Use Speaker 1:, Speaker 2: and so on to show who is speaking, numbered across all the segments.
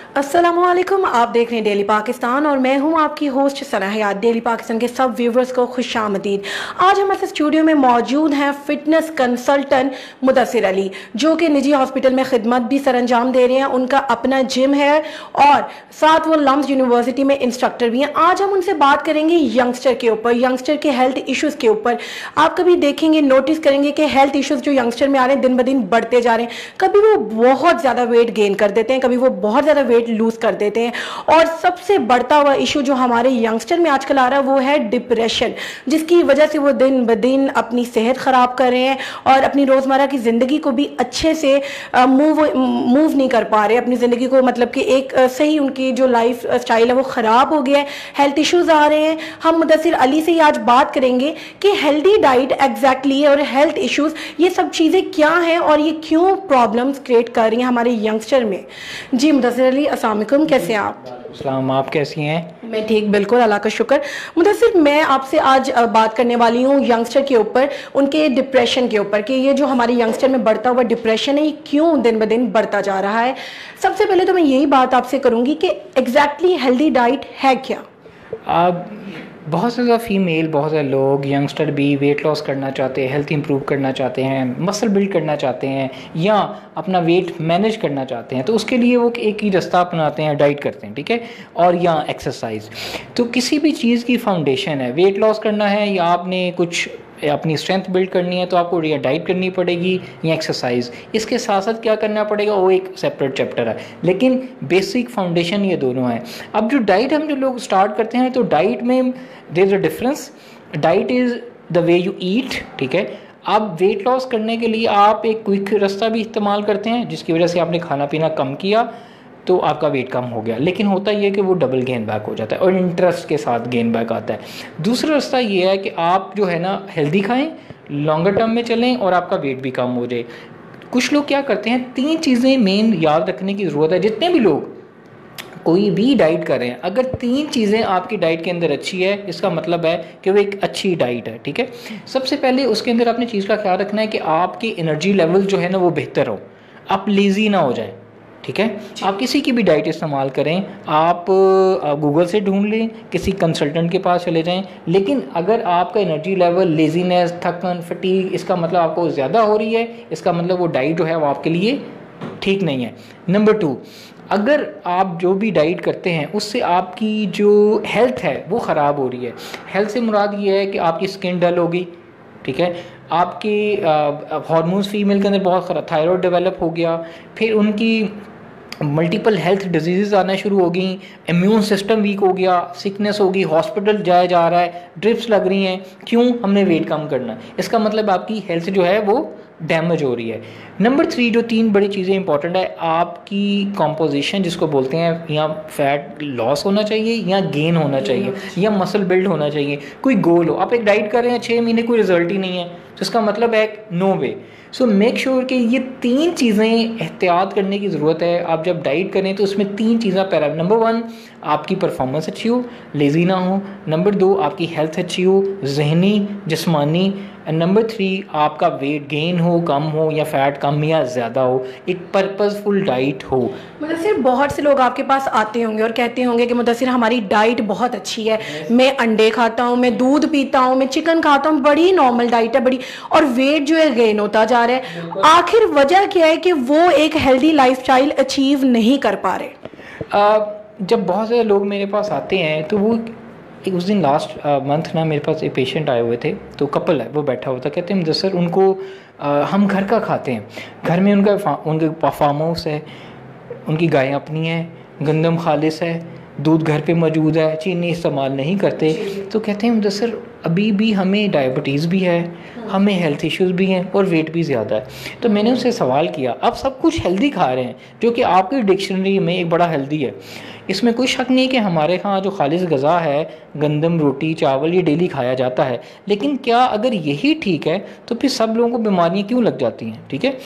Speaker 1: अस्सलामुअलैकुम, आप देख रहे हैं डेली पाकिस्तान और मैं हूं आपकी होस्ट सना हयात। डेली पाकिस्तान के सब व्यूवर्स को खुशामदीद। आज हमारे स्टूडियो में मौजूद हैं फिटनेस कंसल्टेंट मुदस्सिर अली, जो कि निजी हॉस्पिटल में खिदमत भी सरअंजाम दे रहे हैं। उनका अपना जिम है और साथ वो लम्स यूनिवर्सिटी में इंस्ट्रक्टर भी हैं। आज हम उनसे बात करेंगे यंगस्टर के ऊपर, यंगस्टर के हेल्थ इश्यूज़ के ऊपर। आप कभी देखेंगे, नोटिस करेंगे कि हेल्थ इश्यूज़ जो यंगस्टर में आ रहे हैं दिन ब दिन बढ़ते जा रहे हैं। कभी वो बहुत ज़्यादा वेट गेन कर देते हैं, कभी वो बहुत ज़्यादा वेट लूज कर देते हैं। और सबसे बढ़ता हुआ इशू जो हमारे यंगस्टर में आजकल आ रहा है वो है डिप्रेशन, जिसकी वजह से वो दिन ब दिन अपनी सेहत ख़राब कर रहे हैं और अपनी रोज़मर्रा की ज़िंदगी को भी अच्छे से मूव नहीं कर पा रहे। अपनी ज़िंदगी को मतलब कि एक सही उनकी जो लाइफ स्टाइल है वो ख़राब हो गया है, हेल्थ इश्यूज़ आ रहे हैं। हम मुदस्सिर अली से ही आज बात करेंगे कि हेल्दी डाइट एग्जैक्टली और हेल्थ इश्यूज़ ये सब चीज़ें क्या हैं और ये क्यों प्रॉब्लम्स क्रिएट कर रही हैं हमारे यंगस्टर में। जी मुदस्सिर अली, अस्सलाम वालेकुम, कैसे हैं आप?
Speaker 2: सलाम, आप कैसी हैं?
Speaker 1: मैं ठीक, बिल्कुल, अल्लाह का शुक्र। मुदस्सिर, मैं आपसे आज बात करने वाली हूँ यंगस्टर के ऊपर, उनके डिप्रेशन के ऊपर, कि ये जो हमारे यंगस्टर में बढ़ता हुआ डिप्रेशन है ये क्यों दिन ब दिन बढ़ता जा रहा है। सबसे पहले तो मैं यही बात आपसे करूँगी कि एग्जैक्टली हेल्दी डाइट है क्या?
Speaker 2: बहुत ज़्यादा फीमेल, बहुत ज़्यादा लोग यंगस्टर भी वेट लॉस करना चाहते हैं, हेल्थ इंप्रूव करना चाहते हैं, मसल बिल्ड करना चाहते हैं या अपना वेट मैनेज करना चाहते हैं। तो उसके लिए वो एक ही रास्ता अपनाते हैं, डाइट करते हैं, ठीक है, और या एक्सरसाइज। तो किसी भी चीज़ की फाउंडेशन है, वेट लॉस करना है या आपने कुछ अपनी स्ट्रेंथ बिल्ड करनी है तो आपको या डाइट करनी पड़ेगी या एक्सरसाइज। इसके साथ साथ क्या करना पड़ेगा वो एक सेपरेट चैप्टर है, लेकिन बेसिक फाउंडेशन ये दोनों है। अब जो डाइट हम जो लोग स्टार्ट करते हैं तो डाइट में there is a difference. Diet is the way you eat, ठीक है। आप वेट लॉस करने के लिए आप एक क्विक रास्ता भी इस्तेमाल करते हैं जिसकी वजह से आपने खाना पीना कम किया तो आपका वेट कम हो गया, लेकिन होता ये है कि वो डबल गेन बैक हो जाता है और इंटरेस्ट के साथ गेन बैक आता है। दूसरा रास्ता ये है कि आप जो है ना हेल्दी खाएं, लॉन्गर टर्म में चलें और आपका वेट भी कम हो जाए। कुछ लोग क्या करते हैं, 3 चीज़ें मेन याद रखने की ज़रूरत है। जितने भी लोग कोई भी डाइट कर रहे हैं, अगर 3 चीज़ें आपकी डाइट के अंदर अच्छी है इसका मतलब है कि वो एक अच्छी डाइट है, ठीक है। सबसे पहले उसके अंदर आपने चीज़ का ख्याल रखना है कि आपकी एनर्जी लेवल जो है ना वो बेहतर हो, आप लेज़ी ना हो जाए, ठीक है। आप किसी की भी डाइट इस्तेमाल करें, आप गूगल से ढूंढ लें, किसी कंसल्टेंट के पास चले जाएं, लेकिन अगर आपका एनर्जी लेवल, लेजीनेस, थकन, फटीग, इसका मतलब आपको ज़्यादा हो रही है, इसका मतलब वो डाइट जो है वो आपके लिए ठीक नहीं है। नंबर 2, अगर आप जो भी डाइट करते हैं उससे आपकी जो हेल्थ है वो ख़राब हो रही है। हेल्थ से मुराद ये है कि आपकी स्किन डल होगी, ठीक है, आपके हार्मोन्स फीमेल के अंदर बहुत ख़राब, थायराइड डेवलप हो गया, फिर उनकी मल्टीपल हेल्थ डिजीज़ आना शुरू हो गई, इम्यून सिस्टम वीक हो गया, सिकनेस होगी, हॉस्पिटल जाया जा रहा है, ड्रिप्स लग रही हैं। क्यों? हमने वेट कम करना है, इसका मतलब आपकी हेल्थ जो है वो डैमेज हो रही है। नंबर 3, जो 3 बड़ी चीज़ें इंपॉर्टेंट है, आपकी कॉम्पोजिशन जिसको बोलते हैं, या फैट लॉस होना चाहिए या गेन होना चाहिए या मसल बिल्ड होना चाहिए, कोई गोल हो। आप एक डाइट कर रहे हैं 6 महीने कोई रिजल्ट ही नहीं है तो इसका मतलब है नो वे। सो मेक श्योर कि ये 3 चीज़ें एहतियात करने की ज़रूरत है। आप जब डाइट करें तो उसमें 3 चीज़ें पैरा। नंबर 1, आपकी परफॉर्मेंस अच्छी हो, लेज़ी ना हो। नंबर 2, आपकी हेल्थ अच्छी हो, जहनी जिस्मानी। एंड नंबर 3, आपका वेट गेन हो, कम हो, या फैट कम या ज़्यादा हो, एक पर्पसफुल डाइट हो।
Speaker 1: मुदस्सिर, बहुत से लोग आपके पास आते होंगे और कहते होंगे कि मुदस्सिर हमारी डाइट बहुत अच्छी है, मैं अंडे खाता हूँ, मैं दूध पीता हूँ, मैं चिकन खाता हूँ, बड़ी नॉर्मल डाइट है बड़ी, और वेट जो है गेन होता जा रहा है। आखिर वजह क्या है कि वो एक हेल्दी लाइफस्टाइल अचीव नहीं कर पा रहे?
Speaker 2: जब बहुत सारे लोग मेरे पास आते हैं तो वो उस दिन लास्ट मंथ ना मेरे पास एक पेशेंट आए हुए थे, तो कपल है, वो बैठा हुआ था, कहते हैं सर उनको हम घर का खाते हैं, घर में उनके फार्म हाउस है, उनकी गायें अपनी हैं, गंदम खालिस है, दूध घर पे मौजूद है, चीनी इस्तेमाल नहीं करते। तो कहते हैं सर अभी भी हमें डायबिटीज़ भी है, हमें हेल्थ इश्यूज़ भी हैं और वेट भी ज़्यादा है। तो मैंने उनसे सवाल किया, आप सब कुछ हेल्दी खा रहे हैं जो कि आपकी डिक्शनरी में एक बड़ा हेल्दी है, इसमें कोई शक नहीं कि हमारे यहाँ जो खालिस गज़ा है, गंदम, रोटी, चावल, ये डेली खाया जाता है, लेकिन क्या अगर यही ठीक है तो फिर सब लोगों को बीमारियाँ क्यों लग जाती हैं? ठीक है,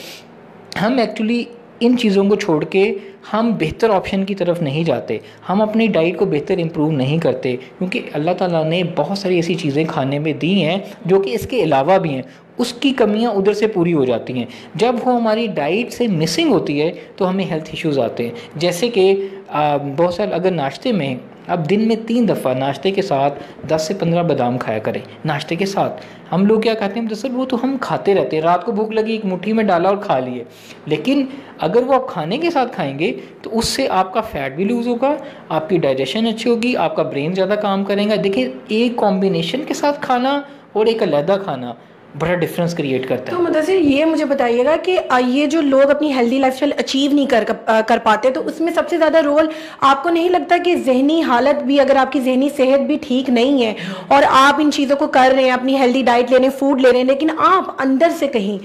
Speaker 2: हम एक्चुअली इन चीज़ों को छोड़ के हम बेहतर ऑप्शन की तरफ नहीं जाते, हम अपनी डाइट को बेहतर इम्प्रूव नहीं करते, क्योंकि अल्लाह ताला ने बहुत सारी ऐसी चीज़ें खाने में दी हैं जो कि इसके अलावा भी हैं, उसकी कमियां उधर से पूरी हो जाती हैं। जब वो हमारी डाइट से मिसिंग होती है तो हमें हेल्थ इश्यूज़ आते हैं। जैसे कि बहुत सारे अगर नाश्ते में अब दिन में 3 दफ़ा नाश्ते के साथ 10 से 15 बादाम खाया करें। नाश्ते के साथ हम लोग क्या खाते हैं, दरअसल वो तो हम खाते रहते हैं, रात को भूख लगी एक मुट्ठी में डाला और खा लिए, लेकिन अगर वो आप खाने के साथ खाएंगे तो उससे आपका फ़ैट भी लूज़ होगा, आपकी डाइजेशन अच्छी होगी, आपका ब्रेन ज़्यादा काम करेगा। देखिए, एक कॉम्बिनेशन के साथ खाना और एक अलहदा खाना बड़ा डिफरेंस क्रिएट करता है।
Speaker 1: तो मुदस्सिर ये मुझे बताइएगा कि ये जो लोग अपनी हेल्दी लाइफस्टाइल अचीव नहीं कर पाते, तो उसमें सबसे ज़्यादा रोल आपको नहीं लगता कि जहनी हालत भी, अगर आपकी जहनी सेहत भी ठीक नहीं है और आप इन चीज़ों को कर रहे हैं, अपनी हेल्दी डाइट ले रहे हैं, फूड ले रहे हैं, लेकिन आप अंदर से कहीं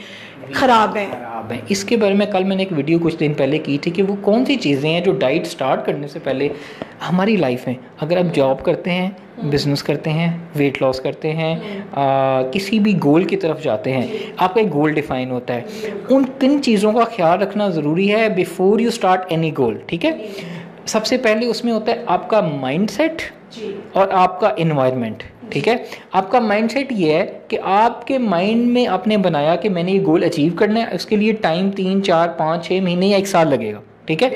Speaker 1: ख़राब हैं?
Speaker 2: इसके बारे में कल मैंने एक वीडियो कुछ दिन पहले की थी कि वो कौन सी चीज़ें हैं जो डाइट स्टार्ट करने से पहले हमारी लाइफ में, अगर आप जॉब करते हैं, बिज़नेस करते हैं, वेट लॉस करते हैं, किसी भी गोल की तरफ जाते हैं, आपका एक गोल डिफाइन होता है, उन किन चीज़ों का ख्याल रखना ज़रूरी है बिफोर यू स्टार्ट एनी गोल। ठीक है, सबसे पहले उसमें होता है आपका माइंडसेट और आपका इन्वायरमेंट। ठीक है, आपका माइंडसेट ये है कि आपके माइंड में आपने बनाया कि मैंने ये गोल अचीव करना है, उसके लिए टाइम 3, 4, 5, 6 महीने या 1 साल लगेगा। ठीक है,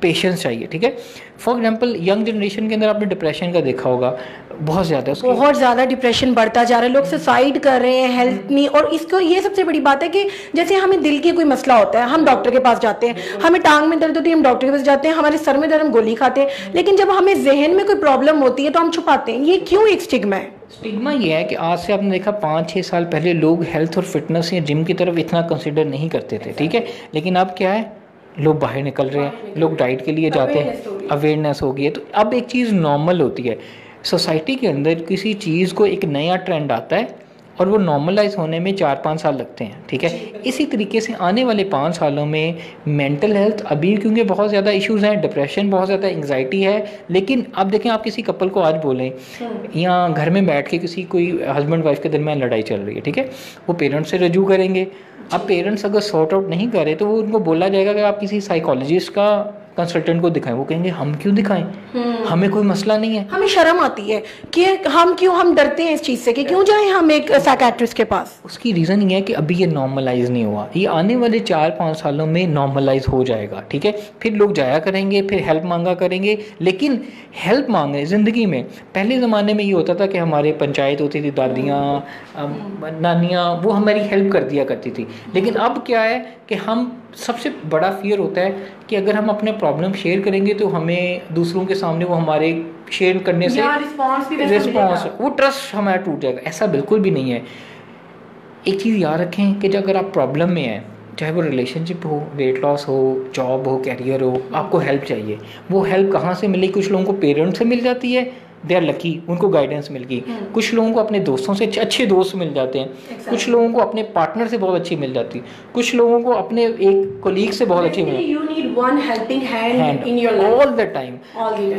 Speaker 2: पेशेंस चाहिए। ठीक है, फॉर एग्जांपल यंग जनरेशन के अंदर आपने डिप्रेशन का देखा होगा, बहुत ज़्यादा डिप्रेशन बढ़ता जा रहा है, लोग सुसाइड कर रहे हैं, हेल्थ नहीं। और इसको ये सबसे बड़ी बात है कि जैसे हमें दिल की कोई मसला होता है, हम डॉक्टर के पास जाते हैं, हमें टांग में दर्द होती है, हम डॉक्टर के पास जाते हैं, हमारे सर में दर्द, हम गोली खाते हैं, लेकिन जब हमें जहन में कोई प्रॉब्लम होती है तो हम छुपाते हैं। ये क्यों एक स्टिग्मा है? स्टिग्मा ये है कि आज से आपने देखा 5-6 साल पहले लोग हेल्थ और फिटनेस या जिम की तरफ इतना कंसिडर नहीं करते थे। ठीक है, लेकिन अब क्या है, लोग बाहर निकल रहे हैं, लोग डाइट के लिए जाते हैं, अवेयरनेस हो गई है। तो अब एक चीज़ नॉर्मल होती है सोसाइटी के अंदर, किसी चीज़ को एक नया ट्रेंड आता है और वो नॉर्मलाइज होने में 4-5 साल लगते हैं। ठीक है, इसी तरीके से आने वाले 5 सालों में मेंटल हेल्थ अभी, क्योंकि बहुत ज़्यादा इश्यूज़ हैं, डिप्रेशन बहुत ज़्यादा, एंग्जाइटी है, लेकिन अब देखें आप किसी कपल को आज बोलें या घर में बैठ के किसी कोई हस्बैंड वाइफ के दरमियान लड़ाई चल रही है, ठीक है, वो पेरेंट्स से रजू करेंगे। अब पेरेंट्स अगर सॉर्ट आउट नहीं करे तो वो उनको बोला जाएगा कि आप किसी साइकोलॉजिस्ट का कंसल्टेंट को दिखाएं। वो कहेंगे हम क्यों दिखाएं, हमें कोई मसला नहीं है।
Speaker 1: हमें शर्म आती है कि हम डरते हैं इस चीज़ से कि क्यों जाएं हम एक साइकियाट्रिस्ट के पास।
Speaker 2: उसकी रीज़न ये है कि अभी ये नॉर्मलाइज नहीं हुआ, ये आने वाले 4-5 सालों में नॉर्मलाइज हो जाएगा। ठीक है, फिर लोग जाया करेंगे, फिर हेल्प मांगा करेंगे, लेकिन हेल्प मांगे ज़िंदगी में। पहले ज़माने में ये होता था कि हमारे पंचायत होती थी, दादियाँ नानियाँ, वो हमारी हेल्प कर दिया करती थी, लेकिन अब क्या है कि हम, सबसे बड़ा फियर होता है कि अगर हम अपने प्रॉब्लम शेयर करेंगे तो हमें दूसरों के सामने वो हमारे शेयर करने से रिस्पॉन्स, वो ट्रस्ट हमारा टूट जाएगा। ऐसा बिल्कुल भी नहीं है। एक चीज़ याद रखें कि जब अगर आप प्रॉब्लम में हैं, चाहे वो रिलेशनशिप हो, वेट लॉस हो, जॉब हो, कैरियर हो, आपको हेल्प चाहिए। वो हेल्प कहाँ से मिले? कुछ लोगों को पेरेंट्स से मिल जाती है, दे आर लकी, उनको गाइडेंस मिल गई। कुछ लोगों को अपने दोस्तों से अच्छे दोस्त मिल जाते हैं, कुछ लोगों को अपने पार्टनर से बहुत अच्छी मिल जाती है, कुछ लोगों को अपने एक कोलीग से बहुत अच्छी मिल जाती है ऑल द टाइम।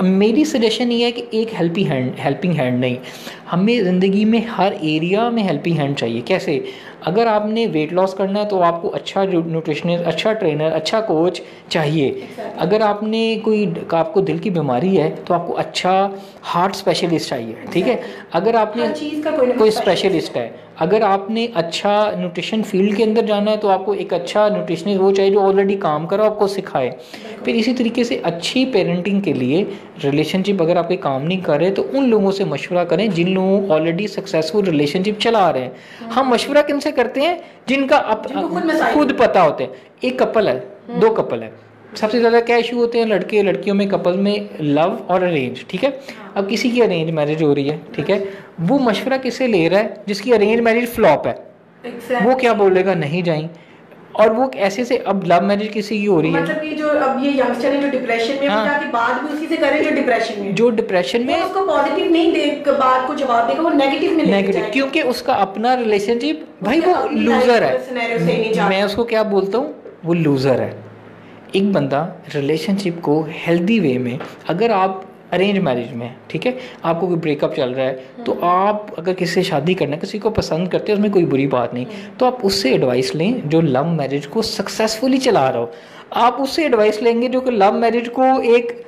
Speaker 2: मेरी सजेशन ये है कि एक हेल्पिंग हैंड नहीं, हमें ज़िंदगी में हर एरिया में हेल्पिंग हैंड चाहिए। कैसे? अगर आपने वेट लॉस करना है तो आपको अच्छा न्यूट्रिशनिस्ट, अच्छा ट्रेनर, अच्छा कोच चाहिए। अगर आपने आपको दिल की बीमारी है तो आपको अच्छा हार्ट स्पेशलिस्ट चाहिए। ठीक है, अगर आपने कोई स्पेशलिस्ट है, अगर आपने अच्छा न्यूट्रिशन फील्ड के अंदर जाना है तो आपको एक अच्छा न्यूट्रिशनिस्ट वो चाहिए जो ऑलरेडी काम करो, आपको सिखाए। फिर इसी तरीके से अच्छी पेरेंटिंग के लिए रिलेशनशिप अगर आपके काम नहीं कर रहे तो उन लोगों से मशवरा करें जिन लोगों ऑलरेडी सक्सेसफुल रिलेशनशिप चला रहे हैं। हम मशवरा किनसे करते हैं? जिनका खुद पता होता है। एक कपल है, 2 कपल है, सबसे ज़्यादा क्या इशू होते हैं लड़के लड़कियों में, कपल में, लव और अरेंज। ठीक है, अब किसी की अरेंज मैरिज हो रही है, ठीक है, वो मशवरा किससे ले रहा है? जिसकी अरेंज मैरिज फ्लॉप है, वो क्या बोलेगा? नहीं जाएं। और वो ऐसे से, अब लव मैरिज किसी की हो रही है,
Speaker 1: मतलब ये जो अब ये यंगस्टर है जो डिप्रेशन में, वो जाके बात भी उसी से करे जो डिप्रेशन में उसको पॉजिटिव नहीं देख बात को जवाब देगा, वो नेगेटिव में लेके जाएगा,
Speaker 2: क्योंकि उसका अपना रिलेशनशिप, भाई वो लूजर है। मैं उसको क्या बोलता हूँ? वो लूजर है। एक बंदा रिलेशनशिप को हेल्दी वे में, अगर आप अरेंज मैरिज में, ठीक है, आपको कोई ब्रेकअप चल रहा है तो आप अगर किसी से शादी करना है, किसी को पसंद करते हैं, उसमें कोई बुरी बात नहीं, तो आप उससे एडवाइस लें जो लव मैरिज को सक्सेसफुली चला रहा हो। आप उससे एडवाइस लेंगे जो कि लव मैरिज को एक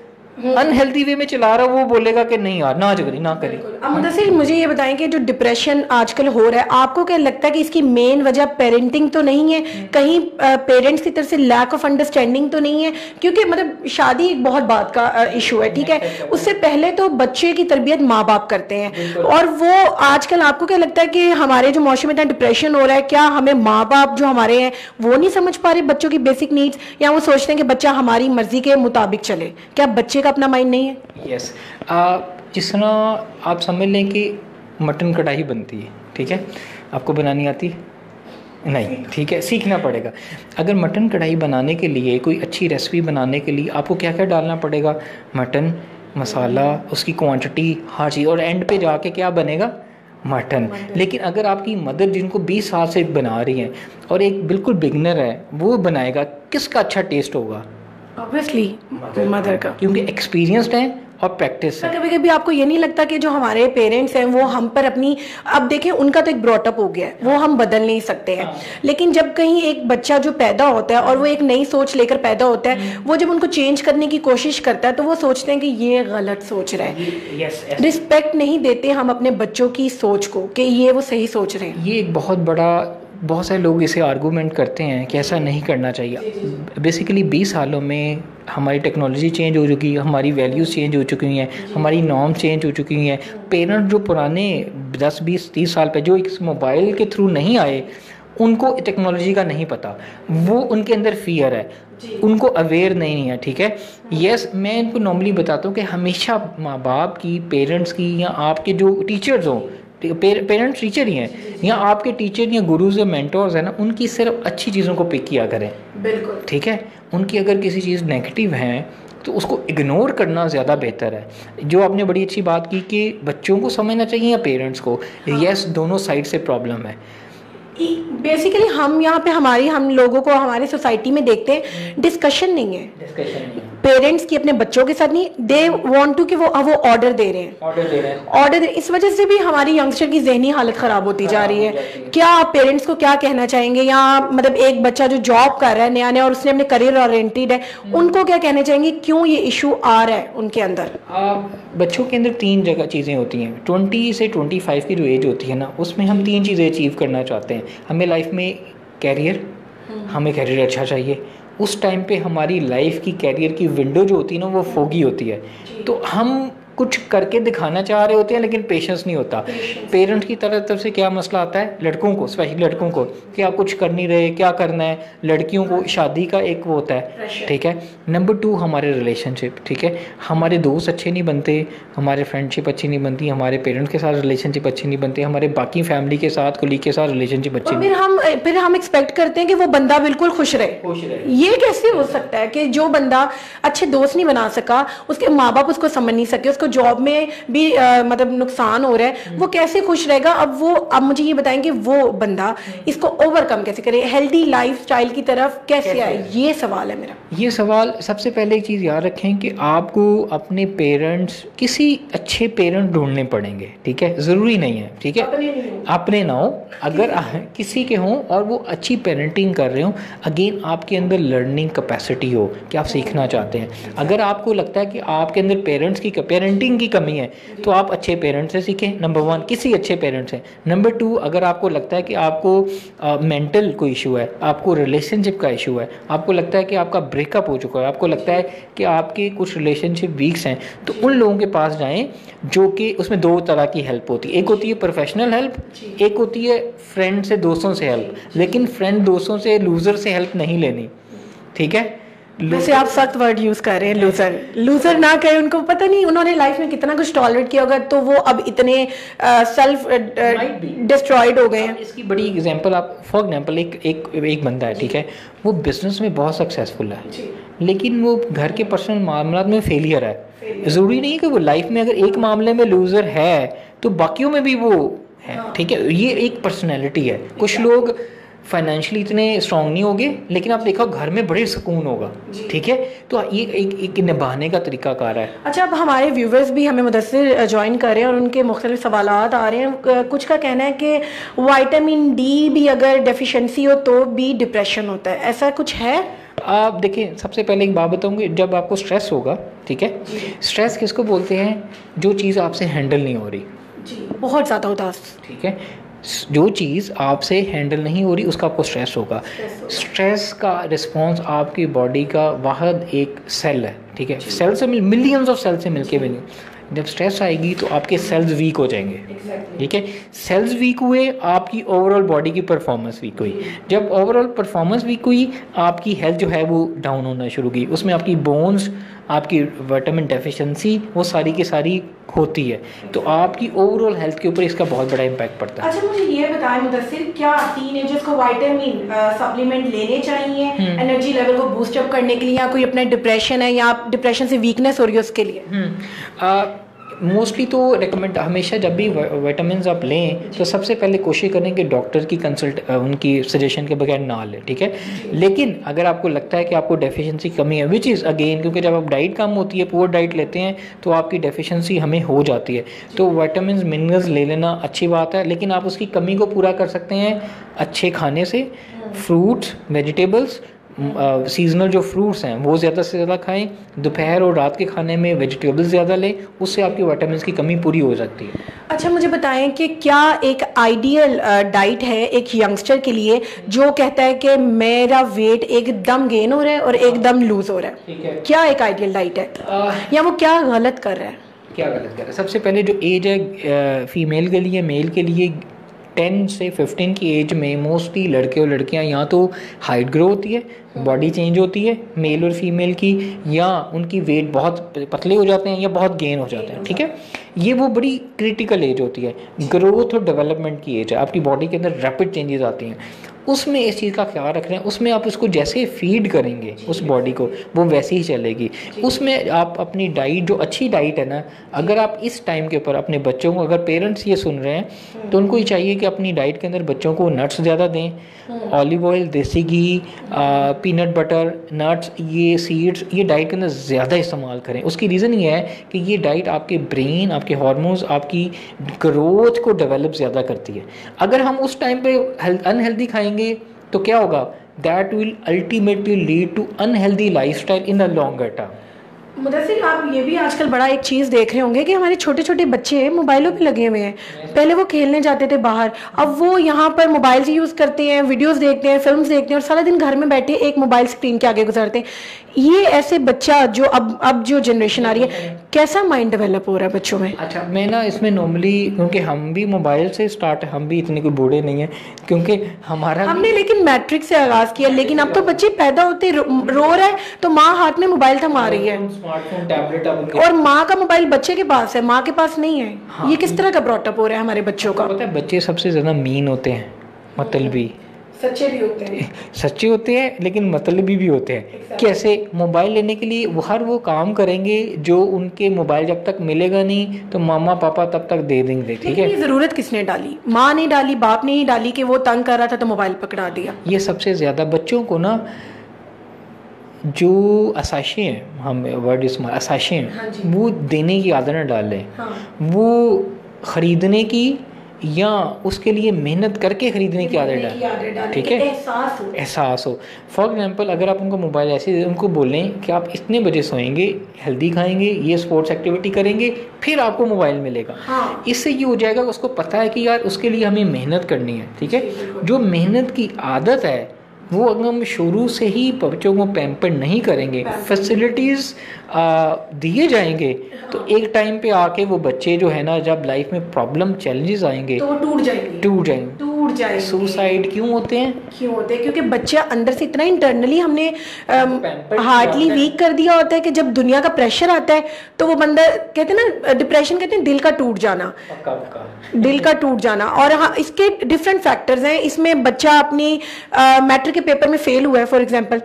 Speaker 2: अनहेल्दी वे में चला रहा हो, वो बोलेगा कि नहीं यार ना करी ना करी।
Speaker 1: अब मुदस्सिर मुझे ये बताएं कि जो डिप्रेशन आजकल हो रहा है, आपको क्या लगता है कि इसकी मेन वजह पेरेंटिंग तो नहीं है, कहीं पेरेंट्स की तरफ से लैक ऑफ अंडरस्टैंडिंग तो नहीं है? क्योंकि मतलब शादी एक बहुत बात का इशू है, ठीक है, उससे पहले तो बच्चे की तरबियत माँ बाप करते हैं, और वो आजकल आपको क्या लगता है कि हमारे जो माशरे में इतना डिप्रेशन हो रहा है, क्या हमें माँ बाप जो हमारे हैं वो नहीं समझ पा रहे बच्चों की बेसिक नीड्स, या वो सोचते हैं कि बच्चा हमारी मर्जी के मुताबिक चले? क्या बच्चे का अपना माइंड नहीं है?
Speaker 2: यस, जिस तरह आप समझ लें कि मटन कढ़ाई बनती है, ठीक है, आपको बनानी आती नहीं, ठीक है, सीखना पड़ेगा। अगर मटन कढ़ाई बनाने के लिए, कोई अच्छी रेसिपी बनाने के लिए आपको क्या क्या डालना पड़ेगा? मटन, मसाला, उसकी क्वांटिटी, हर चीज़, और एंड पे जाके क्या बनेगा? मटन। लेकिन अगर आपकी मदर जिनको 20 साल से बना रही हैं और एक बिल्कुल बिगनर है वो बनाएगा, किसका अच्छा टेस्ट होगा?
Speaker 1: ऑब्वियसली मदर का,
Speaker 2: क्योंकि एक्सपीरियंस्ड है और प्रैक्टिस है।
Speaker 1: कभी कभी आपको ये नहीं लगता कि जो हमारे पेरेंट्स हैं वो हम पर अपनी, अब देखें उनका तो एक ब्रॉटअप हो गया है, वो हम बदल नहीं सकते हैं, लेकिन जब कहीं एक बच्चा जो पैदा होता है और वो एक नई सोच लेकर पैदा होता है, वो जब उनको चेंज करने की कोशिश करता है तो वो सोचते हैं कि ये गलत सोच रहा है। रिस्पेक्ट नहीं देते हम अपने बच्चों की सोच को कि ये वो सही सोच रहे हैं।
Speaker 2: ये एक बहुत सारे लोग इसे आर्गूमेंट करते हैं कि ऐसा नहीं करना चाहिए। बेसिकली 20 सालों में हमारी टेक्नोलॉजी चेंज हो चुकी है, हमारी वैल्यूज़ चेंज हो चुकी हैं, हमारी नॉर्म चेंज हो चुकी हैं। पेरेंट्स जो पुराने 10, 20, 30 साल पे जो इस मोबाइल के थ्रू नहीं आए, उनको टेक्नोलॉजी का नहीं पता, वो उनके अंदर फियर है, उनको अवेयर नहीं है, ठीक है। यस, मैं इनको नॉर्मली बताता हूँ कि हमेशा माँ बाप की, पेरेंट्स की, या आपके जो टीचर्स हों, पेरेंट्स टीचर ही हैं, या आपके टीचर या गुरुज या मेंटोर्स हैं ना, उनकी सिर्फ अच्छी चीज़ों को पिक किया करें, बिल्कुल, ठीक है। उनकी अगर किसी चीज़ नेगेटिव है तो उसको इग्नोर करना ज़्यादा बेहतर है। जो आपने बड़ी अच्छी बात की कि बच्चों को समझना चाहिए या पेरेंट्स को, यस, दोनों साइड से प्रॉब्लम है।
Speaker 1: बेसिकली हम यहाँ पे हम लोगों को हमारी सोसाइटी में देखते हैं, डिस्कशन नहीं है पेरेंट्स की अपने बच्चों के साथ, नहीं, दे वांट टू कि वो ऑर्डर दे रहे हैं। इस वजह से भी हमारी यंगस्टर की ज़हनी हालत ख़राब होती जा रही है। क्या आप पेरेंट्स को क्या कहना चाहेंगे, या मतलब एक बच्चा जो जॉब कर रहा है नया नया और उसने अपने करियर ओरिएंटेड है, उनको क्या कहना चाहेंगे, क्यों ये इशू आ रहा है उनके अंदर?
Speaker 2: बच्चों के अंदर 3 जगह चीज़ें होती हैं। 20 से 25 की जो एज होती है ना, उसमें हम 3 चीज़ें अचीव करना चाहते हैं। हमें लाइफ में कैरियर, हमें कैरियर अच्छा चाहिए। उस टाइम पे हमारी लाइफ की, कैरियर की विंडो जो होती है ना, वो फोगी होती है, तो हम कुछ करके दिखाना चाह रहे होते हैं लेकिन पेशेंस नहीं होता। पेरेंट्स की तरफ से क्या मसला आता है, लड़कों को, स्पेशली लड़कों को, कि आप कुछ कर नहीं रहे, क्या करना है। लड़कियों को शादी का एक वो होता है, ठीक है। नंबर 2, हमारे रिलेशनशिप, ठीक है, हमारे दोस्त अच्छे नहीं बनते, हमारे फ्रेंडशिप अच्छी नहीं बनती, हमारे पेरेंट्स के साथ रिलेशनशिप अच्छी नहीं बनते, हमारे बाकी फैमिली के साथ, कोलीग के साथ रिलेशनशिप अच्छी नहीं।
Speaker 1: फिर हम एक्सपेक्ट करते हैं कि वो बंदा बिल्कुल खुश रहे। ये कैसे हो सकता है कि जो बंदा अच्छे दोस्त नहीं बना सका, उसके माँ बाप उसको समझ नहीं सके, जॉब में भी मतलब नुकसान हो रहा है, वो कैसे खुश रहेगा? अब मुझे ये बताएंगे वो बंदा इसको ओवरकम कैसे करे, हेल्दी लाइफस्टाइल की तरफ कैसे आए? ये सवाल है मेरा।
Speaker 2: ये सवाल, सबसे पहले एक चीज़ याद रखें कि आपको अपने पेरेंट्स, किसी अच्छे पेरेंट ढूंढने पड़ेंगे, ठीक है, ज़रूरी नहीं है, ठीक है, अपने ना हो, अगर किसी के हों और वो अच्छी पेरेंटिंग कर रहे हो, अगेन आपके अंदर लर्निंग कैपेसिटी हो कि आप सीखना चाहते हैं। अगर आपको लगता है कि आपके अंदर पेरेंटिंग की कमी है, तो आप अच्छे पेरेंट्स से सीखें, नंबर 1, किसी अच्छे पेरेंट्स से। नंबर 2, अगर आपको लगता है कि आपको मेंटल कोई इशू है, आपको रिलेशनशिप का इशू है, आपको लगता है कि आपका ब्रेकअप हो चुका है, आपको लगता है कि आपके कुछ रिलेशनशिप वीक्स हैं, तो उन लोगों के पास जाएं जो कि उसमें 2 तरह की हेल्प होती है। एक होती है प्रोफेशनल हेल्प, एक होती है फ्रेंड से, दोस्तों से हेल्प। लेकिन फ्रेंड, दोस्तों से, लूज़र से हेल्प नहीं लेनी, ठीक है।
Speaker 1: वैसे आप सख्त वर्ड यूज कर रहे हैं, लूजर ना कहे, उनको पता नहीं उन्होंने लाइफ में कितना कुछ टॉलरेट किया होगा, तो वो अब इतने सेल्फ डिस्ट्रॉयड हो गए हैं। इसकी
Speaker 2: बड़ी एग्जांपल, आप फॉर एग्जांपल एक बंदा है, ठीक है, वो बिजनेस में बहुत सक्सेसफुल है, लेकिन वो घर के पर्सनल मामलों में फेलियर है। ज़रूरी नहीं कि वो लाइफ में अगर एक मामले में लूज़र है तो बाकियों में भी वो है, ठीक है। ये एक पर्सनैलिटी है। कुछ लोग फाइनेंशियली इतने स्ट्रांग नहीं होगे, लेकिन आप देखो घर में बड़े सुकून होगा। ठीक है, तो ये एक निभाने का तरीकाकार है।
Speaker 1: अच्छा, अब हमारे व्यूवर्स भी हमें मुदस्सिर ज्वाइन कर रहे हैं और उनके मुख्तलिफ सवालात आ रहे हैं। कुछ का कहना है कि विटामिन डी भी अगर डेफिशिएंसी हो तो भी डिप्रेशन होता है, ऐसा कुछ है?
Speaker 2: आप देखिए, सबसे पहले एक बात बताऊंगी, जब आपको स्ट्रेस होगा, ठीक है, स्ट्रेस किसको बोलते हैं? जो चीज़ आपसे हैंडल नहीं हो रही
Speaker 1: जी, बहुत ज़्यादा उदास।
Speaker 2: ठीक है, जो चीज़ आपसे हैंडल नहीं हो रही उसका आपको स्ट्रेस होगा। स्ट्रेस का रिस्पॉन्स आपकी बॉडी का वाहद एक सेल है। ठीक है, सेल से मिलियंस ऑफ सेल से मिलके बनी। जब स्ट्रेस आएगी तो आपके सेल्स वीक हो जाएंगे। ठीक है, सेल्स वीक हुए, आपकी ओवरऑल बॉडी की परफॉर्मेंस वीक हुई। जब ओवरऑल परफॉर्मेंस वीक हुई, आपकी हेल्थ जो है वो डाउन होना शुरू की। उसमें आपकी बोन्स, आपकी विटामिन डेफिशिएंसी, वो सारी की सारी होती है। तो आपकी ओवरऑल हेल्थ के ऊपर इसका बहुत बड़ा इम्पैक्ट पड़ता है।
Speaker 1: अच्छा, मुझे ये बताएं मुदस्सिर, क्या टीनेजर्स को विटामिन सप्लीमेंट लेने चाहिए एनर्जी लेवल को बूस्ट अप करने के लिए, या कोई अपना डिप्रेशन है या डिप्रेशन से वीकनेस हो रही है उसके लिए?
Speaker 2: मोस्टली तो रिकमेंड हमेशा जब भी विटामिन आप लें तो सबसे पहले कोशिश करें कि डॉक्टर की उनकी सजेशन के बगैर ना लें। ठीक है, लेकिन अगर आपको लगता है कि आपको डेफिशिएंसी कमी है, विच इज़ अगेन, क्योंकि जब आप डाइट कम होती है, पुअर डाइट लेते हैं, तो आपकी डेफिशिएंसी हमें हो जाती है। तो विटामिन मिनरल्स ले लेना अच्छी बात है, लेकिन आप उसकी कमी को पूरा कर सकते हैं अच्छे खाने से। फ्रूट्स, वेजिटेबल्स, सीजनल जो फ्रूट्स हैं वो ज़्यादा से ज़्यादा खाएं। दोपहर और रात के खाने में वेजिटेबल्स ज़्यादा लें, उससे आपकी विटामिन की कमी पूरी हो सकती है।
Speaker 1: अच्छा, मुझे बताएं कि क्या एक आइडियल डाइट है एक यंगस्टर के लिए जो कहता है कि मेरा वेट एकदम गेन हो रहा है और एकदम लूज हो रहा है?
Speaker 2: ठीक है,
Speaker 1: क्या एक आइडियल डाइट है, या वो क्या गलत कर रहा है?
Speaker 2: क्या गलत कर रहा है? सबसे पहले जो एज है फीमेल के लिए, मेल के लिए 10 से 15 की एज में मोस्टली लड़के और लड़कियां या तो हाइट ग्रो होती है, बॉडी चेंज होती है मेल और फीमेल की, या उनकी वेट बहुत पतले हो जाते हैं या बहुत गेन हो जाते हैं। ठीक है, ये वो बड़ी क्रिटिकल एज होती है, ग्रोथ और डेवलपमेंट की एज है। आपकी बॉडी के अंदर रैपिड चेंजेस आती हैं, उसमें इस चीज़ का ख्याल रख रहे हैं। उसमें आप उसको जैसे फीड करेंगे उस बॉडी को, वो वैसे ही चलेगी। उसमें आप अपनी डाइट, जो अच्छी डाइट है ना, अगर आप इस टाइम के ऊपर अपने बच्चों को, अगर पेरेंट्स ये सुन रहे हैं तो उनको ये चाहिए कि अपनी डाइट के अंदर बच्चों को नट्स ज़्यादा दें, ऑलिव ऑयल, देसी घी, पीनट बटर, नट्स, ये सीड्स, ये डाइट के अंदर ज़्यादा इस्तेमाल करें। उसकी रीज़न ये है कि ये डाइट आपके ब्रेन, आपके हार्मोन्स, आपकी ग्रोथ को डेवलप ज़्यादा करती है। अगर हम उस टाइम पे अनहेल्दी खाएंगे तो क्या होगा? That will ultimately lead to unhealthy lifestyle in the longer term.
Speaker 1: Mudassir, आप ये भी आजकल बड़ा एक चीज़ देख रहे होंगे कि हमारे छोटे छोटे बच्चे मोबाइलों पे लगे हुए हैं। पहले वो खेलने जाते थे बाहर, अब वो यहाँ पर मोबाइल से यूज़ करते हैं, वीडियोस देखते हैं, फिल्म्स देखते हैं और सारा दिन घर में बैठे एक मोबाइल स्क्रीन के आगे गुजारते हैं। ये ऐसे बच्चा जो अब जो जनरेशन आ रही है, कैसा माइंड डेवलप हो रहा है बच्चों में?
Speaker 2: अच्छा, मैं ना इसमें नॉर्मली, क्योंकि हम भी मोबाइल से स्टार्ट, हम भी इतने कोई बूढ़े नहीं हैं, क्योंकि हमारा
Speaker 1: हमने लेकिन मैट्रिक से आगाज़ किया, लेकिन अब तो बच्चे पैदा होते रो रहा है तो माँ हाथ में मोबाइल थमा रही है,
Speaker 2: स्मार्टफोन, टैबलेट,
Speaker 1: और माँ का मोबाइल बच्चे के पास है, माँ के पास नहीं है। हाँ, ये किस तरह का ब्रॉटअप हो रहा है हमारे बच्चों का?
Speaker 2: पता है, बच्चे सबसे ज़्यादा मीन होते हैं, मतलबी।
Speaker 1: सच्चे भी होते हैं,
Speaker 2: सच्चे होते हैं, लेकिन मतलबी भी होते हैं। कैसे? मोबाइल लेने के लिए वो काम करेंगे जो उनके मोबाइल जब तक मिलेगा नहीं तो मामा पापा तब तक दे देंगे। ठीक है,
Speaker 1: ये ज़रूरत किसने डाली? माँ ने डाली, बाप ने ही डाली कि वो तंग कर रहा था तो मोबाइल पकड़ा दिया।
Speaker 2: ये सबसे ज़्यादा बच्चों को ना, जो असाशे हैं, हम वर्ड इस्तेमाल असाशे हैं,
Speaker 1: हाँ,
Speaker 2: वो देने की आदत न डालें।
Speaker 1: हाँ,
Speaker 2: वो ख़रीदने की या उसके लिए मेहनत करके ख़रीदने की आदत डालें। ठीक है, एहसास हो। फॉर एग्जांपल, अगर आप उनको मोबाइल ऐसे उनको बोलें कि आप इतने बजे सोएंगे, हेल्दी खाएंगे, ये स्पोर्ट्स एक्टिविटी करेंगे, फिर आपको मोबाइल मिलेगा।
Speaker 1: हाँ,
Speaker 2: इससे ये हो जाएगा, उसको पता है कि यार उसके लिए हमें मेहनत करनी है। ठीक है, जो मेहनत की आदत है वो अगर हम शुरू से ही बच्चों को पैम्पर नहीं करेंगे, फैसिलिटीज़ दिए जाएंगे, तो एक टाइम पे आके वो बच्चे जो है ना, जब लाइफ में प्रॉब्लम चैलेंजेस आएंगे
Speaker 1: तो वो टूट जाएंगे।
Speaker 2: सुसाइड क्यों होते हैं?
Speaker 1: क्योंकि बच्चा अंदर से इतना इंटरनली हमने हार्टली वीक कर दिया होता है कि जब दुनिया का प्रेशर आता है तो वो बंदा, कहते हैं ना, डिप्रेशन कहते हैं दिल का टूट जाना, दिल का टूट जाना। और हाँ, इसके डिफरेंट फैक्टर्स हैं। इसमें बच्चा अपनी मैट्रिक के पेपर में फेल हुआ है फॉर एग्जांपल,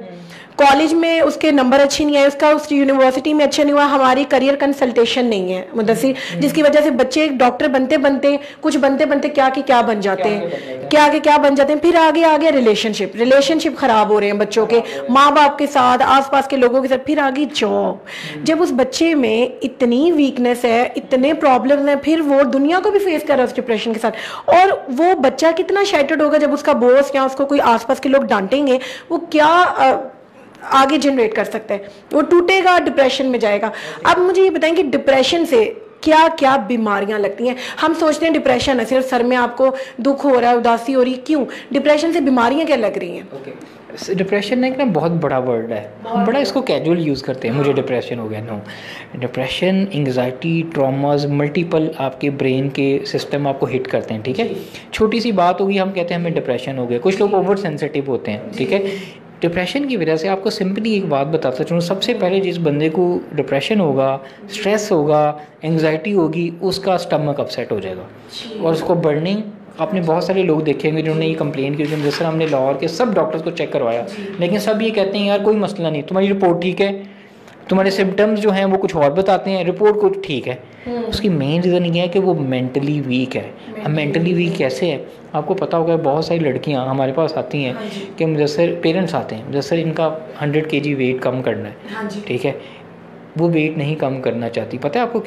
Speaker 1: कॉलेज में उसके नंबर अच्छे नहीं आए, उसका उस यूनिवर्सिटी में अच्छा नहीं हुआ, हमारी करियर कंसल्टेशन नहीं है मुदस्सिर, जिसकी वजह से बच्चे डॉक्टर बनते बनते कुछ बनते बनते क्या के क्या बन जाते हैं, क्या के क्या बन जाते हैं, फिर आगे आगे रिलेशनशिप खराब हो रहे हैं बच्चों के माँ बाप के साथ, आसपास के लोगों के साथ, फिर आगे जॉब। जब उस बच्चे में इतनी वीकनेस है, इतने प्रॉब्लम्स हैं, फिर वो दुनिया को भी फेस कर रहा है उस डिप्रेशन के साथ, और वो बच्चा कितना शैटर्ड होगा जब उसका बॉस या उसको कोई आसपास के लोग डांटेंगे, वो क्या आगे जनरेट कर सकता है, वो टूटेगा, डिप्रेशन में जाएगा। अब मुझे ये बताएं कि डिप्रेशन से क्या क्या बीमारियां लगती हैं। हम सोचते हैं डिप्रेशन है सिर्फ सर में आपको दुख हो रहा है, उदासी हो रही है, क्यों? डिप्रेशन से बीमारियां क्या लग रही हैं?
Speaker 2: डिप्रेशन एक ना बहुत बड़ा वर्ड है, हम बड़ा इसको कैजुअल यूज़ करते हैं, मुझे डिप्रेशन हो गया। No, depression, anxiety, traumas, multiple आपके ब्रेन के सिस्टम आपको हिट करते हैं, ठीक है। छोटी सी बात होगी, हम कहते हैं हमें डिप्रेशन हो गया। कुछ लोग ओवर सेंसिटिव होते हैं, ठीक है। डिप्रेशन की वजह से आपको सिंपली एक बात बताता चलूँ, सबसे पहले जिस बंदे को डिप्रेशन होगा, स्ट्रेस होगा, एंग्जाइटी होगी, उसका स्टमक अपसेट हो जाएगा और उसको बर्निंग। आपने बहुत सारे लोग देखे होंगे जिन्होंने ये कंप्लेन की, जैसे हमने लाहौर के सब डॉक्टर्स को चेक करवाया, लेकिन सब ये कहते हैं यार कोई मसला नहीं, तुम्हारी रिपोर्ट ठीक है, तुम्हारे सिम्टम्स जो हैं वो कुछ और बताते हैं, रिपोर्ट कुछ ठीक है। उसकी मेन रीज़न ये है कि वो मेंटली वीक है। अब मेंटली वीक कैसे है? आपको पता होगा बहुत सारी लड़कियां हमारे पास आती हैं कि मुझसे पेरेंट्स आते हैं, मुझसे इनका 100 kg वेट कम करना है, ठीक है। वो वेट नहीं कम करना चाहती, पता है आपको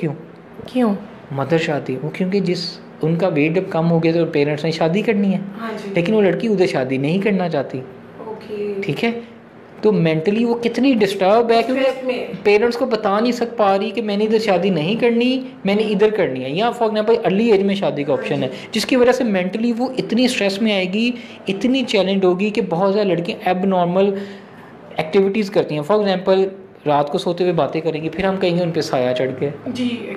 Speaker 2: क्यों? मदर शादी, वो क्योंकि जिस उनका वेट जब कम हो गया तो पेरेंट्स ने शादी करनी है, लेकिन वो लड़की उधर शादी नहीं करना चाहती, ठीक है। तो मेंटली वो कितनी डिस्टर्ब है क्योंकि पेरेंट्स को बता नहीं सक पा रही कि मैंने इधर शादी नहीं करनी, मैंने इधर करनी है। या फॉर एग्जाम्पल अर्ली एज में शादी का ऑप्शन है, जिसकी वजह से मेंटली वो इतनी स्ट्रेस में आएगी, इतनी चैलेंज होगी कि बहुत ज़्यादा लड़कियाँ एब नॉर्मल एक्टिविटीज़ करती हैं। फॉर एग्जाम्पल रात को सोते हुए बातें करेंगी, फिर हम कहेंगे उन पर साया चढ़ के,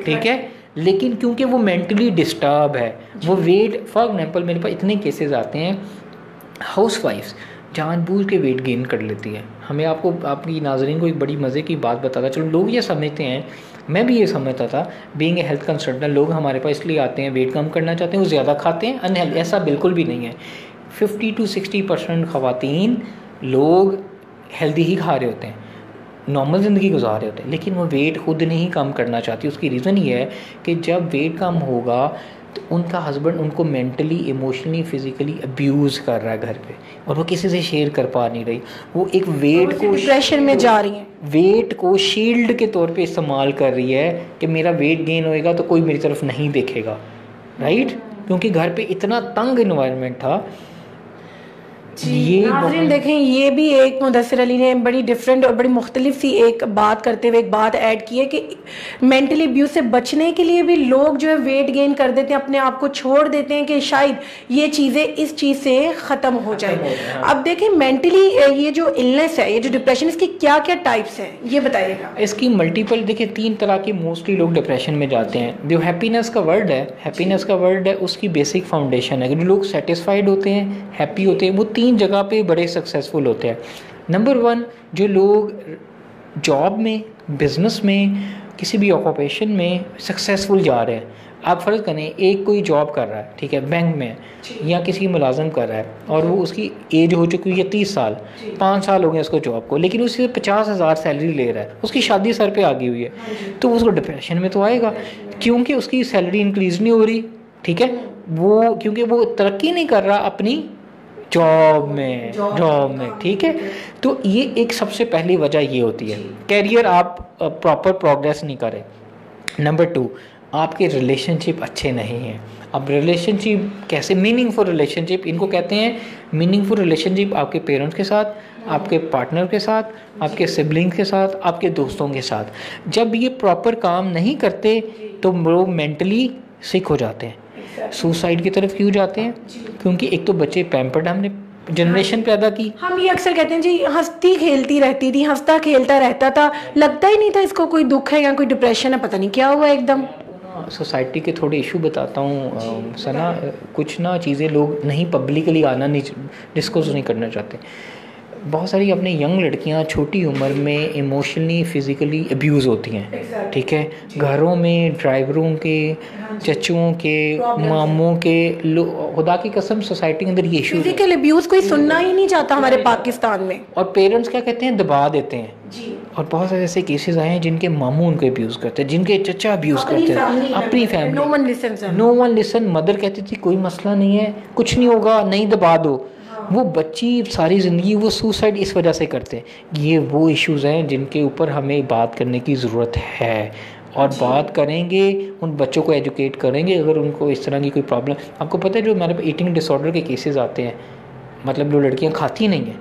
Speaker 2: ठीक है। लेकिन क्योंकि वो मेंटली डिस्टर्ब है, वो वेट, फॉर एग्जाम्पल मेरे पास इतने केसेस आते हैं, हाउस वाइफ्स जानबूझ के वेट गेन कर लेती है। हमें आपको आपकी नाज़रीन को एक बड़ी मज़े की बात बताता चलो, लोग ये समझते हैं, मैं भी ये समझता था बीइंग ए हेल्थ कंसल्टेंट, लोग हमारे पास इसलिए आते हैं वेट कम करना चाहते हैं, वो ज़्यादा खाते हैं, अनहेल्दी। ऐसा बिल्कुल भी नहीं है। 50 to 60% ख़वातीन लोग हेल्दी ही खा रहे होते हैं, नॉर्मल ज़िंदगी गुजार रहे होते हैं, लेकिन वो वेट खुद नहीं कम करना चाहती। उसकी रीज़न ये है कि जब वेट कम होगा तो उनका हस्बैंड उनको मेंटली, इमोशनली, फिजिकली अब्यूज़ कर रहा है घर पे, और वो किसी से शेयर कर पा नहीं रही। वो एक वेट को
Speaker 1: डिप्रेशन में जा रही है,
Speaker 2: वेट को शील्ड के तौर पे इस्तेमाल कर रही है कि मेरा वेट गेन होएगा तो कोई मेरी तरफ नहीं देखेगा, राइट। क्योंकि घर पे इतना तंग इन्वायरमेंट था।
Speaker 1: ये नाज़रीन देखें, ये भी एक मुदस्सिर अली ने बड़ी डिफरेंट और बड़ी मुख्तलिफ सी एक बात करते हुए एक बात ऐड की है कि मेंटली अब्यूज से बचने के लिए भी लोग जो है वेट गेन कर देते हैं, अपने आप को छोड़ देते हैं कि शायद ये चीज़ें इस चीज़ से ख़त्म हो जाए। अब देखें मेंटली ये जो इलनेस है, ये जो डिप्रेशन, इसकी क्या क्या टाइप्स हैं ये बताइएगा।
Speaker 2: इसकी मल्टीपल, देखिए 3 तरह की मोस्टली लोग डिप्रेशन में जाते हैं। जो हैप्पीनेस का वर्ड है, उसकी बेसिक फाउंडेशन है कि जो लोग सेटिस्फाइड होते हैं, हैप्पी होते हैं, वो 3 जगह पे बड़े सक्सेसफुल होते हैं। नंबर 1, जो लोग जॉब में, बिजनेस में, किसी भी ऑक्यूपेशन में सक्सेसफुल जा रहे हैं। आप फ़र्ज़ करें एक कोई जॉब कर रहा है, ठीक है, बैंक में या किसी मुलाजम कर रहा है, और वो उसकी एज हो चुकी है 30 साल, 5 साल हो गए उसको जॉब को, लेकिन उससे 50,000 सैलरी ले रहा है, उसकी शादी सर पे आ गई हुई है, तो उसको डिप्रेशन में तो आएगा क्योंकि उसकी सैलरी इंक्रीज़ नहीं हो रही, ठीक है। वो क्योंकि वो तरक्की नहीं कर रहा अपनी जॉब में, ठीक है। तो ये एक सबसे पहली वजह ये होती है, कैरियर आप प्रॉपर प्रोग्रेस नहीं करें। नंबर 2, आपके रिलेशनशिप अच्छे नहीं हैं। अब रिलेशनशिप कैसे? मीनिंगफुल रिलेशनशिप इनको कहते हैं। मीनिंगफुल रिलेशनशिप आपके पेरेंट्स के साथ, आपके पार्टनर के साथ, आपके सिबलिंग्स के साथ, आपके दोस्तों के साथ। जब ये प्रॉपर काम नहीं करते तो लोग मेंटली सिक हो जाते हैं, सुसाइड की तरफ क्यों जाते हैं? क्योंकि एक तो बच्चे पैम्पर्ड, हमने जनरेशन पैदा की।
Speaker 1: हम ये अक्सर कहते हैं जी हंसती खेलती रहती थी, हंसता खेलता रहता था, लगता ही नहीं था इसको कोई दुख है या कोई डिप्रेशन है, पता नहीं क्या हुआ एकदम।
Speaker 2: सोसाइटी के थोड़े इशू बताता हूँ सना, कुछ ना चीज़ें लोग नहीं पब्लिकली आना नहीं, डिस्कस नहीं करना चाहते। बहुत सारी अपने यंग लड़कियां छोटी उम्र में इमोशनली फिज़िकली अब्यूज़ होती हैं, ठीक है। घरों में ड्राइवरों के, चचुओं के, मामों के, खुदा की कसम सोसाइटी के अंदर ये इशू,
Speaker 1: फिजिकल अब्यूज कोई सुनना ही नहीं चाहता हमारे पाकिस्तान में।
Speaker 2: और पेरेंट्स क्या कहते हैं, दबा देते हैं
Speaker 1: जी।
Speaker 2: और बहुत सारे ऐसे केसेस आए हैं जिनके मामू उनको अब्यूज़ करते हैं, जिनके चचा अब्यूज़ करते हैं, अपनी family. No one listen. Mother कहती थी कोई मसला नहीं है, कुछ नहीं होगा, नहीं दबा दो। वो बच्ची सारी ज़िंदगी वो सुसाइड इस वजह से करते हैं। ये वो इश्यूज़ हैं जिनके ऊपर हमें बात करने की ज़रूरत है, और बात करेंगे, उन बच्चों को एजुकेट करेंगे अगर उनको इस तरह की कोई प्रॉब्लम। आपको पता है जो हमारे ईटिंग डिसऑर्डर के केसेस आते हैं, मतलब जो लड़कियां खाती नहीं हैं,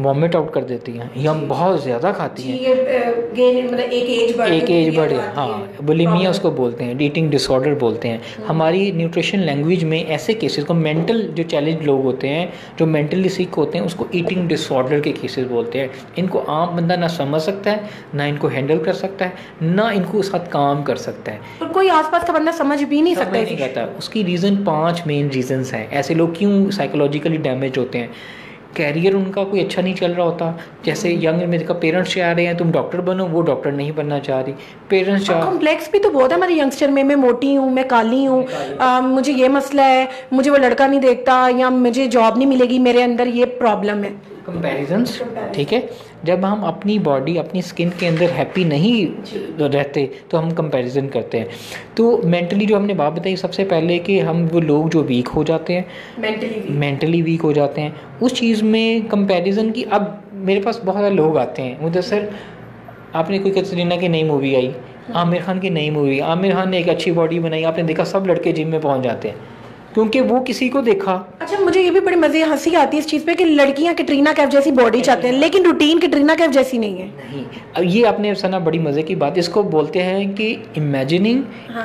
Speaker 2: वॉमिट आउट कर देती हैं या बहुत ज़्यादा खाती हैं, एक एज बढ़ गया, हाँ, बुलिमिया उसको बोलते हैं, ईटिंग डिसऑर्डर बोलते हैं। हमारी न्यूट्रिशन लैंग्वेज में ऐसे केसेस को, मेंटल जो चैलेंज लोग होते हैं, जो मेंटली सिक होते हैं, उसको ईटिंग डिसऑर्डर के केसेस बोलते हैं। इनको आम बंदा ना समझ सकता है, ना इनको हैंडल कर सकता है, ना इनको उस साथ काम कर सकता है,
Speaker 1: और कोई आसपास का बंदा समझ भी नहीं सकता।
Speaker 2: उसकी रीज़न 5 मेन रीजंस हैं ऐसे लोग क्यों साइकोलॉजिकली डैमेज होते हैं। कैरियर उनका कोई अच्छा नहीं चल रहा होता, जैसे यंग में देखा पेरेंट्स चाह रहे हैं तुम डॉक्टर बनो, वो डॉक्टर नहीं बनना चाह रही। पेरेंट्स चाह,
Speaker 1: कॉम्प्लेक्स भी तो बहुत है हमारे यंगस्टर में, मैं मोटी हूँ, मैं काली हूँ, मुझे ये मसला है, मुझे वो लड़का नहीं देखता, या मुझे जॉब नहीं मिलेगी, मेरे अंदर ये प्रॉब्लम है।
Speaker 2: कंपैरिजंस, ठीक है। जब हम अपनी बॉडी, अपनी स्किन के अंदर हैप्पी नहीं रहते तो हम कंपैरिजन करते हैं। तो मेंटली जो हमने बात बताई सबसे पहले कि हम वो लोग जो वीक हो जाते हैं, मेंटली वीक हो जाते हैं, उस चीज़ में कंपैरिजन की। अब मेरे पास बहुत सारे लोग आते हैं मुझे, सर आपने कोई कैटरीना की नई मूवी आई, आमिर खान की नई मूवी, आमिर खान ने एक अच्छी बॉडी बनाई, आपने देखा सब लड़के जिम में पहुंच जाते हैं क्योंकि वो किसी को देखा।
Speaker 1: अच्छा, मुझे ये भी बड़ी मजे हंसी आती है इस चीज़ पे कि लड़कियां कैटरीना कैफ जैसी बॉडी चाहते हैं, लेकिन रूटीन कैटरीना कैफ जैसी नहीं है।
Speaker 2: नहीं, अब ये आपने सुना, बड़ी मज़े की बात, इसको बोलते हैं कि imagining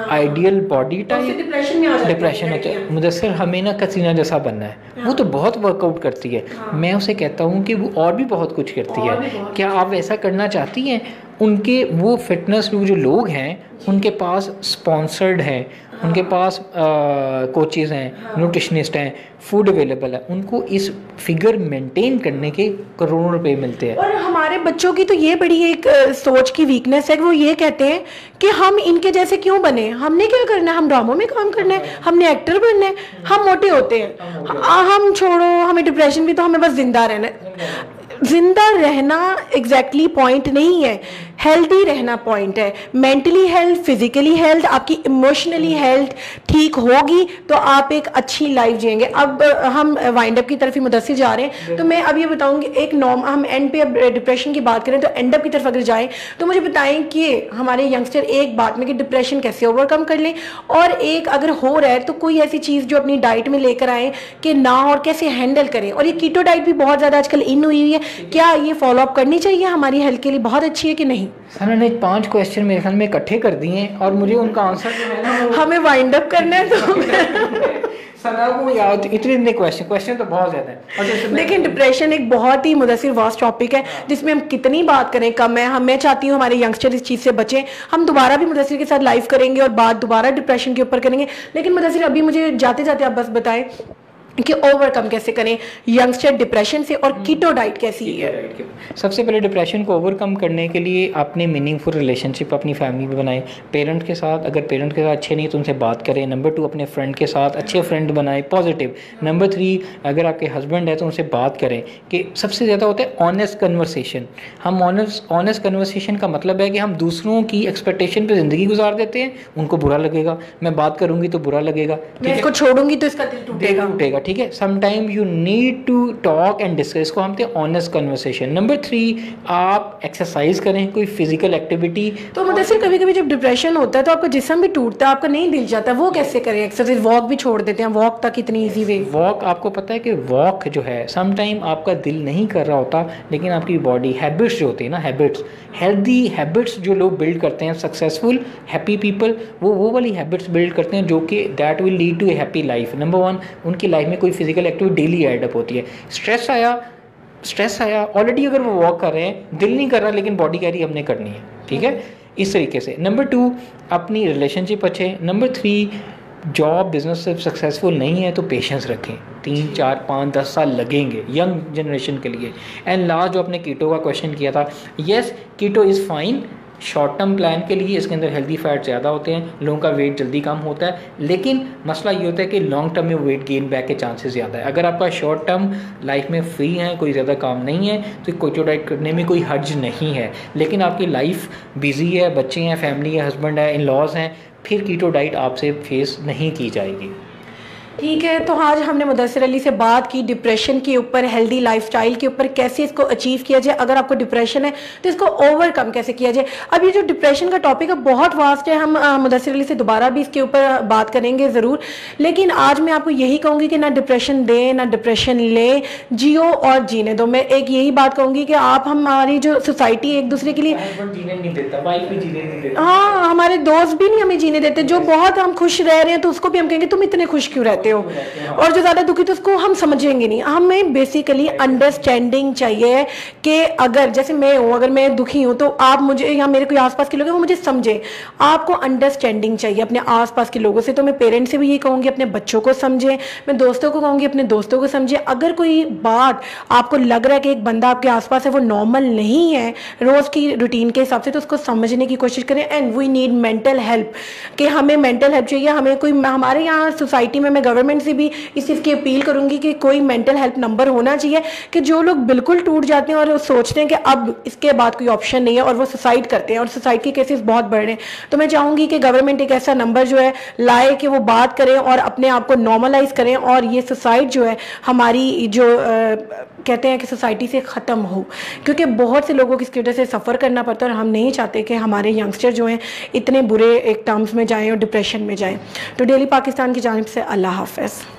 Speaker 2: ideal body type. Depression होता है। मुदस्सिर हमें ना कैटरीना जैसा बनना है, वो तो बहुत वर्कआउट करती है। मैं उसे कहता हूँ कि वो और भी बहुत कुछ करती है। क्या आप ऐसा करना चाहती हैं? उनके वो फिटनेस जो लोग हैं उनके पास स्पॉन्सर्ड है, उनके पास कोचेज़ हैं, न्यूट्रिशनिस्ट हैं, फूड अवेलेबल है, उनको इस फिगर मेंटेन करने के करोड़ों रुपए मिलते हैं।
Speaker 1: और हमारे बच्चों की तो ये बड़ी एक सोच की वीकनेस है कि वो ये कहते हैं कि हम इनके जैसे क्यों बने, हमने क्या करना है, हम ड्रामों में काम करना है, हमने एक्टर बनना है, हम मोटे होते हैं, हम छोड़ो, हमें डिप्रेशन भी, तो हमें बस जिंदा रहना है। जिंदा रहना एग्जैक्टली पॉइंट नहीं है, हेल्दी रहना पॉइंट है। मेंटली हेल्थ, फिजिकली हेल्थ, आपकी इमोशनली हेल्थ ठीक होगी तो आप एक अच्छी लाइफ जिएंगे। अब हम वाइंड अप की तरफ ही मुदस्सिर जा रहे हैं, तो मैं अब ये बताऊंगी एक हम एंड पे अब डिप्रेशन की बात करें तो एंड अप की तरफ अगर जाएं तो मुझे बताएं कि हमारे यंगस्टर एक बात में कि डिप्रेशन कैसे ओवरकम कर लें, और एक अगर हो रहा है तो कोई ऐसी चीज़ जो अपनी डाइट में लेकर आए कि ना, और कैसे हैंडल करें। और ये कीटो डाइट भी बहुत ज़्यादा आजकल इन हुई है, क्या ये फॉलो अप करनी चाहिए, हमारी हेल्थ के लिए बहुत अच्छी है कि नहीं?
Speaker 2: सर ने 5 क्वेश्चन मेरे ख्याल में इकट्ठे कर दिए हैं और मुझे उनका आंसर जो है ना
Speaker 1: हमें वाइंड अप करना है तो
Speaker 2: सना को याद इतने क्वेश्चन तो बहुत ज़्यादा है।
Speaker 1: लेकिन डिप्रेशन एक बहुत ही मुदस्सिर वास्ट टॉपिक है जिसमें हम कितनी बात करें कम है। मैं चाहती हूँ हमारे यंगस्टर इस चीज़ से बचें। हम दोबारा भी मुदस्सिर के साथ लाइव करेंगे और बात दोबारा डिप्रेशन के ऊपर करेंगे। लेकिन मुदस्सिर अभी मुझे जाते जाते आप बस बताएं कि ओवरकम कैसे करें यंगस्टर डिप्रेशन से, और कीटो डाइट कैसी है?
Speaker 2: सबसे पहले डिप्रेशन को ओवरकम करने के लिए आपने मीनिंगफुल रिलेशनशिप अपनी फैमिली में बनाए। पेरेंट के साथ, अगर पेरेंट के साथ अच्छे नहीं तो उनसे बात करें। नंबर 2, अपने फ्रेंड के साथ अच्छे फ्रेंड बनाए, पॉजिटिव। नंबर 3, अगर आपके हस्बैंड है तो उनसे बात करें कि सबसे ज़्यादा होता है ऑनेस्ट कन्वर्सेशन। हम ऑनेस्ट कन्वर्सेशन का मतलब है कि हम दूसरों की एक्सपेक्टेशन पर ज़िंदगी गुजार देते हैं, उनको बुरा लगेगा, मैं बात करूँगी तो बुरा लगेगा,
Speaker 1: मैं इसको छोड़ूंगी तो इसका दिल टूटेगा,
Speaker 2: ठीक है। Sometime you need to talk and discuss, को हम कहते हैं ऑनेस्ट कन्वर्सेशन। नंबर 3, आप एक्सरसाइज करें, कोई फिजिकल एक्टिविटी।
Speaker 1: तो मुदस्सिर कभी कभी जब डिप्रेशन होता है तो आपका जिस्म भी टूटता है, आपका नहीं दिल जाता, वो कैसे करें? एक्सरसाइज, वॉक भी छोड़ देते हैं, वॉक तक इतनी ईजी वे।
Speaker 2: वॉक, आपको पता है कि वॉक जो है समटाइम आपका दिल नहीं कर रहा होता, लेकिन आपकी बॉडी हैबिट्स जो होती है ना, हैबिट्स, हेल्दी हैबिट्स जो लोग बिल्ड करते हैं, सक्सेसफुल हैप्पी पीपल, वो वाली हैबिट्स बिल्ड करते हैं जो कि that will lead to a happy life. Number 1, उनकी लाइफ में कोई physical activity daily add up होती है। स्ट्रेस आया ऑलरेडी, अगर वो वॉक कर रहे हैं, दिल नहीं कर रहा लेकिन बॉडी कह रही हमने करनी है, ठीक है, इस तरीके से। नंबर 2, अपनी रिलेशनशिप अच्छे। नंबर 3, जॉब बिज़नेस से सक्सेसफुल नहीं है तो पेशेंस रखें, 3 4 5 10 साल लगेंगे यंग जनरेशन के लिए। एंड लास्ट जो आपने कीटो का क्वेश्चन किया था, yes keto is fine short term plan के लिए, इसके अंदर हेल्दी फैट ज़्यादा होते हैं, लोगों का वेट जल्दी कम होता है, लेकिन मसला ये होता है कि लॉन्ग टर्म में वेट गेन बैक के चांसेस ज़्यादा है। अगर आपका शॉर्ट टर्म लाइफ में फ्री है, कोई ज़्यादा काम नहीं है, तो कीटो डाइट करने में कोई हर्ज नहीं है। लेकिन आपकी लाइफ बिजी है, बच्चे हैं, फैमिली है, हस्बैंड है, इन लॉज हैं, फिर कीटो डाइट आपसे फेस नहीं की जाएगी।
Speaker 1: ठीक है, तो आज हमने मुदस्सिर अली से बात की डिप्रेशन के ऊपर, हेल्दी लाइफस्टाइल के ऊपर, कैसे इसको अचीव किया जाए। अगर आपको डिप्रेशन है तो इसको ओवरकम कैसे किया जाए। अब ये जो डिप्रेशन का टॉपिक है बहुत वास्ट है, हम मुदस्सिर अली से दोबारा भी इसके ऊपर बात करेंगे ज़रूर। लेकिन आज मैं आपको यही कहूँगी कि ना डिप्रेशन दें ना डिप्रेशन लें, जियो और जीने दो। मैं एक यही बात कहूँगी कि आप, हमारी जो सोसाइटी एक दूसरे के लिए
Speaker 2: जीने नहीं देता, वाइफ भी जीने नहीं देता,
Speaker 1: हाँ, हमारे दोस्त भी नहीं हमें जीने देते। जो बहुत हम खुश रह रहे हैं तो उसको भी हम कहेंगे तुम इतने खुश क्यों रहते हो, और जो ज़्यादा दुखी तो उसको हम समझेंगे नहीं। हमें बेसिकली अंडरस्टैंडिंग चाहिए कि अगर जैसे मैं हूँ, अगर मैं दुखी हूँ तो आप मुझे, या मेरे कोई आसपास के लोग हैं वो मुझे समझे। आपको अंडरस्टैंडिंग चाहिए अपने आसपास के लोगों से। तो मैं पेरेंट्स से भी ये कहूँगी अपने बच्चों को समझें, मैं दोस्तों को कहूँगी अपने दोस्तों को समझें। अगर कोई बात आपको लग रहा है कि एक बंदा आपके आसपास है वो नॉर्मल नहीं है रोज़ की रूटीन के हिसाब से, तो उसको समझने की कोशिश करें। And we need mental help, कि हमें मेंटल हेल्प चाहिए। हमें कोई, हमारे यहाँ सोसाइटी में मैं गवर्नमेंट से भी इस चीज़ की अपील करूंगी कि कोई मेंटल हेल्प नंबर होना चाहिए, कि जो लोग बिल्कुल टूट जाते हैं और सोचते हैं कि अब इसके बाद कोई ऑप्शन नहीं है और वो सुसाइड करते हैं, और सुसाइड के केसेस बहुत बढ़ रहे हैं, तो मैं चाहूंगी कि गवर्नमेंट एक ऐसा नंबर जो है लाए कि वो बात करें और अपने आप को नॉर्मलाइज करें, और ये सुसाइड जो है हमारी जो कहते हैं कि सोसाइटी से ख़त्म हो। क्योंकि बहुत से लोगों की इसकी वजह से सफ़र करना पड़ता है और हम नहीं चाहते कि हमारे यंगस्टर जो हैं इतने बुरे एक टर्म्स में जाएं और डिप्रेशन में जाएं। तो डेली पाकिस्तान की जानिब से अल्लाह हाफ़िज़।